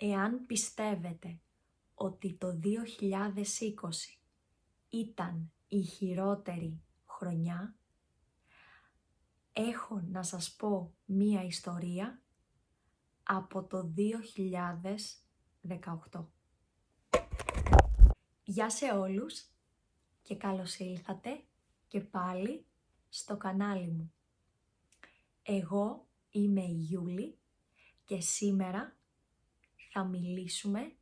Εάν πιστεύετε ότι το 2020 ήταν η χειρότερη χρονιά, έχω να σας πω μία ιστορία από το 2018. Γεια σε όλους και καλώς ήλθατε και πάλι στο κανάλι μου. Εγώ είμαι η Γιούλη και σήμερα θα μιλήσουμε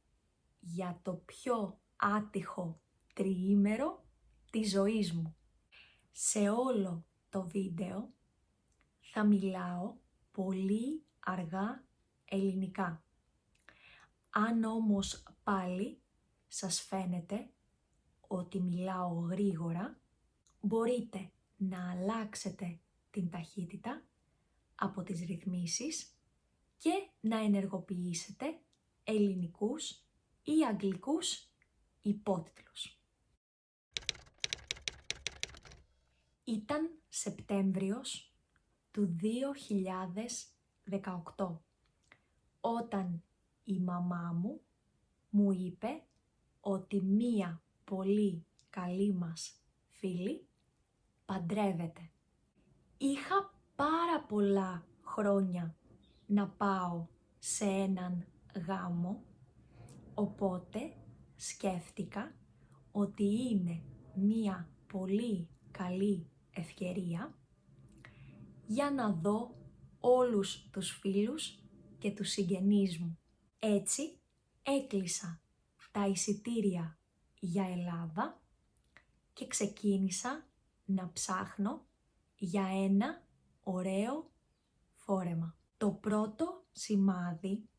για το πιο άτυχο τριήμερο της ζωής μου. Σε όλο το βίντεο θα μιλάω πολύ αργά ελληνικά. Αν όμως πάλι σας φαίνεται ότι μιλάω γρήγορα, μπορείτε να αλλάξετε την ταχύτητα από τις ρυθμίσεις και να ενεργοποιήσετε ελληνικούς ή αγγλικούς υπότιτλους. Ήταν Σεπτέμβριος του 2018 όταν η μαμά μου είπε ότι μία πολύ καλή μας φίλη παντρεύεται. Είχα πάρα πολλά χρόνια να πάω σε έναν γάμο, οπότε σκέφτηκα ότι είναι μία πολύ καλή ευκαιρία για να δω όλους τους φίλους και τους συγγενείς μου. Έτσι έκλεισα τα εισιτήρια για Ελλάδα και ξεκίνησα να ψάχνω για ένα ωραίο φόρεμα. Το πρώτο σημάδι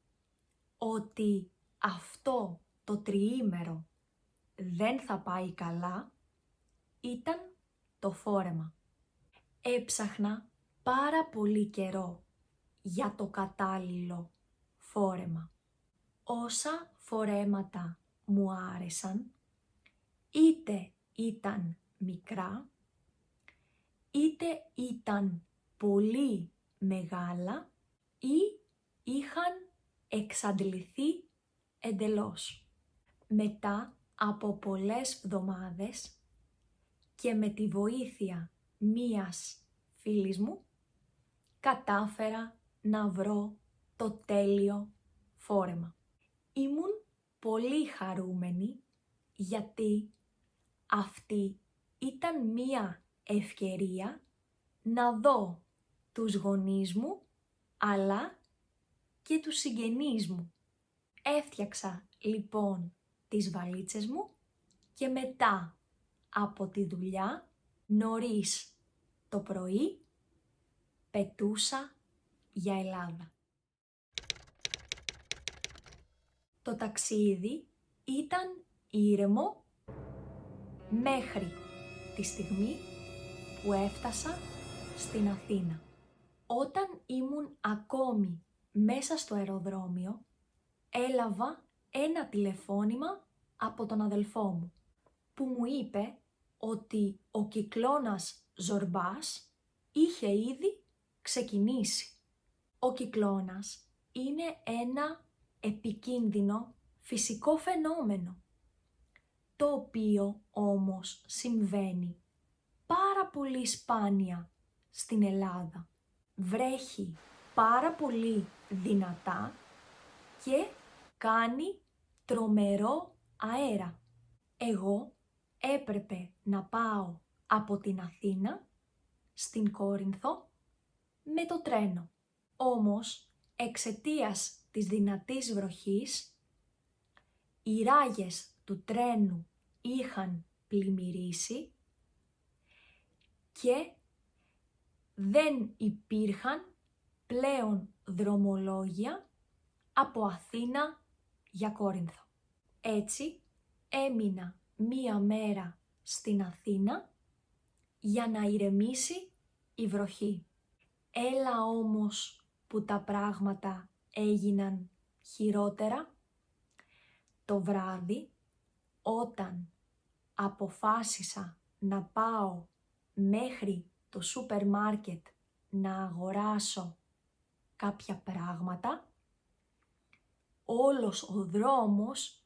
ότι αυτό το τριήμερο δεν θα πάει καλά ήταν το φόρεμα. Έψαχνα πάρα πολύ καιρό για το κατάλληλο φόρεμα. Όσα φορέματα μου άρεσαν, είτε ήταν μικρά, είτε ήταν πολύ μεγάλα ή είχαν εξαντληθεί εντελώς. Μετά από πολλές εβδομάδες και με τη βοήθεια μίας φίλης μου, κατάφερα να βρω το τέλειο φόρεμα. Ήμουν πολύ χαρούμενη γιατί αυτή ήταν μία ευκαιρία να δω τους γονείς μου αλλά και τους συγγενείς μου. Έφτιαξα λοιπόν τις βαλίτσες μου και μετά από τη δουλειά νωρίς το πρωί πετούσα για Ελλάδα. Το ταξίδι ήταν ήρεμο μέχρι τη στιγμή που έφτασα στην Αθήνα. Όταν ήμουν ακόμη μέσα στο αεροδρόμιο, έλαβα ένα τηλεφώνημα από τον αδελφό μου, που μου είπε ότι ο κυκλώνας Ζορμπάς είχε ήδη ξεκινήσει. Ο κυκλώνας είναι ένα επικίνδυνο φυσικό φαινόμενο, το οποίο όμως συμβαίνει πάρα πολύ σπάνια στην Ελλάδα. Βρέχει πάρα πολύ δυνατά και κάνει τρομερό αέρα. Εγώ έπρεπε να πάω από την Αθήνα στην Κόρινθο με το τρένο. Όμως, εξαιτίας της δυνατής βροχής, οι ράγες του τρένου είχαν πλημμυρίσει και δεν υπήρχαν πλέον δρομολόγια από Αθήνα για Κόρινθο. Έτσι έμεινα μία μέρα στην Αθήνα για να ηρεμήσει η βροχή. Έλα όμως που τα πράγματα έγιναν χειρότερα. Το βράδυ, όταν αποφάσισα να πάω μέχρι το σούπερ μάρκετ να αγοράσω κάποια πράγματα, όλος ο δρόμος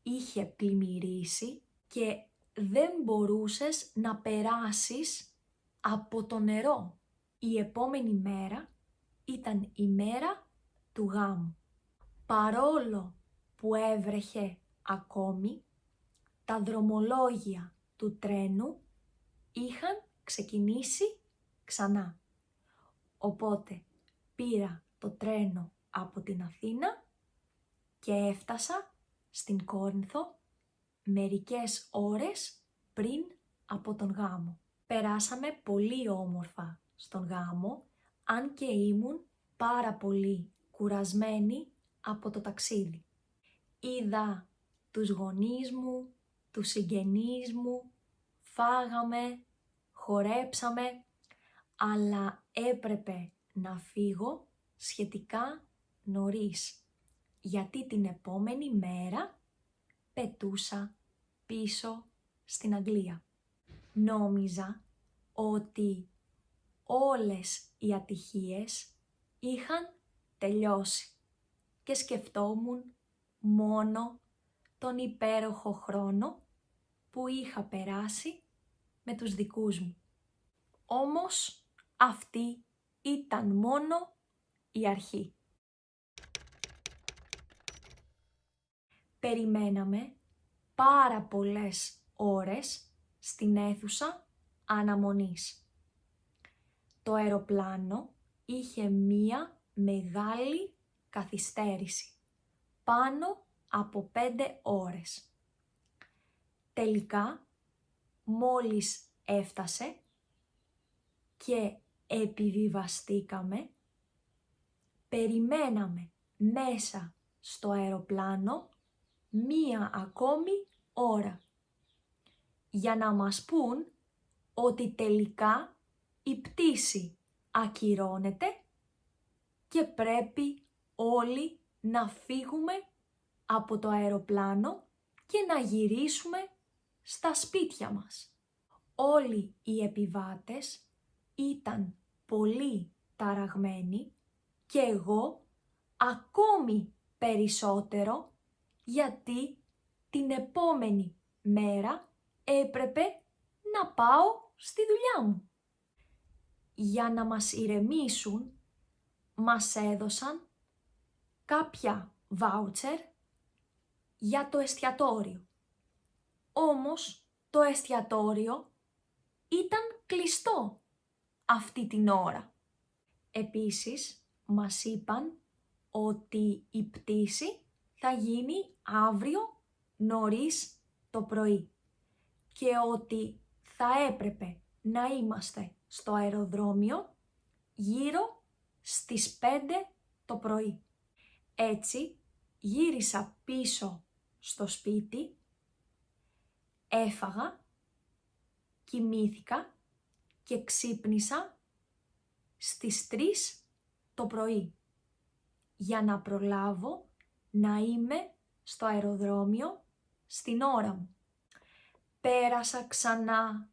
είχε πλημμυρίσει και δεν μπορούσες να περάσεις από το νερό. Η επόμενη μέρα ήταν η μέρα του γάμου. Παρόλο που έβρεχε ακόμη, τα δρομολόγια του τρένου είχαν ξεκινήσει ξανά. Οπότε πήρα το τρένο από την Αθήνα και έφτασα στην Κόρινθο μερικές ώρες πριν από τον γάμο. Περάσαμε πολύ όμορφα στον γάμο, αν και ήμουν πάρα πολύ κουρασμένη από το ταξίδι. Είδα τους γονείς μου, τους συγγενείς μου, φάγαμε, χορέψαμε, αλλά έπρεπε να φύγω σχετικά νωρίς, γιατί την επόμενη μέρα πετούσα πίσω στην Αγγλία. Νόμιζα ότι όλες οι ατυχίες είχαν τελειώσει και σκεφτόμουν μόνο τον υπέροχο χρόνο που είχα περάσει με τους δικούς μου. Όμως αυτή ήταν μόνο η αρχή. Περιμέναμε πάρα πολλές ώρες στην αίθουσα αναμονής. Το αεροπλάνο είχε μία μεγάλη καθυστέρηση, πάνω από 5 ώρες. Τελικά, μόλις έφτασε και επιβιβαστήκαμε, περιμέναμε μέσα στο αεροπλάνο μία ακόμη ώρα για να μας πούν ότι τελικά η πτήση ακυρώνεται και πρέπει όλοι να φύγουμε από το αεροπλάνο και να γυρίσουμε στα σπίτια μας. Όλοι οι επιβάτες ήταν πολύ ταραγμένοι και εγώ ακόμη περισσότερο, γιατί την επόμενη μέρα έπρεπε να πάω στη δουλειά μου. Για να μας ηρεμήσουν, μας έδωσαν κάποια βάουτσερ για το εστιατόριο. Όμως το εστιατόριο ήταν κλειστό αυτή την ώρα. Επίσης μας είπαν ότι η πτήση θα γίνει αύριο νωρίς το πρωί και ότι θα έπρεπε να είμαστε στο αεροδρόμιο γύρω στις 5 το πρωί. Έτσι γύρισα πίσω στο σπίτι, έφαγα, κοιμήθηκα και ξύπνησα στις 3 το πρωί για να προλάβω να είμαι στο αεροδρόμιο στην ώρα μου. Πέρασα ξανά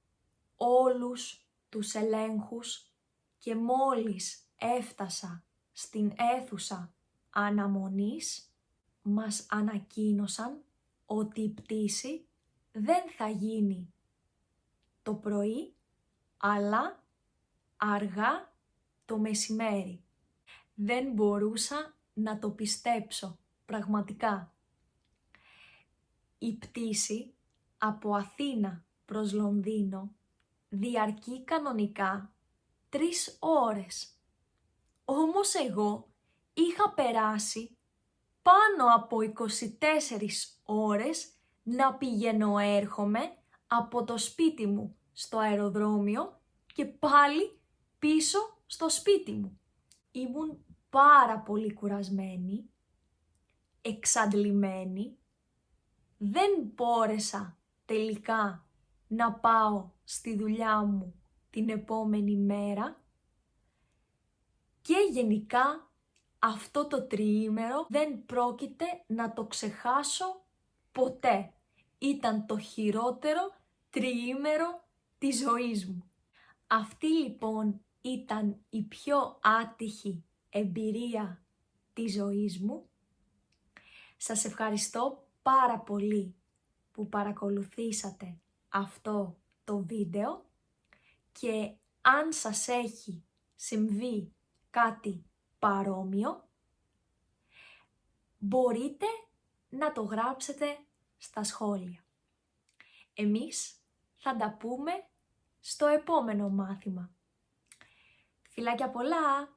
όλους τους ελέγχους και μόλις έφτασα στην αίθουσα αναμονής, μας ανακοίνωσαν ότι η πτήση δεν θα γίνει το πρωί, αλλά αργά το μεσημέρι. Δεν μπορούσα να το πιστέψω, πραγματικά. Η πτήση από Αθήνα προς Λονδίνο διαρκεί κανονικά 3 ώρες. Όμως εγώ είχα περάσει πάνω από 24 ώρες να πηγαίνω έρχομαι από το σπίτι μου στο αεροδρόμιο και πάλι πίσω στο σπίτι μου. Ήμουν πάρα πολύ κουρασμένη, εξαντλημένη, δεν μπόρεσα τελικά να πάω στη δουλειά μου την επόμενη μέρα και γενικά αυτό το τριήμερο δεν πρόκειται να το ξεχάσω ποτέ. Ήταν το χειρότερο τριήμερο της ζωής μου. Αυτή λοιπόν ήταν η πιο άτυχη εμπειρία της ζωής μου. Σας ευχαριστώ πάρα πολύ που παρακολουθήσατε αυτό το βίντεο και αν σας έχει συμβεί κάτι παρόμοιο, μπορείτε να το γράψετε στα σχόλια. Εμείς θα τα πούμε στο επόμενο μάθημα. Φιλάκια πολλά!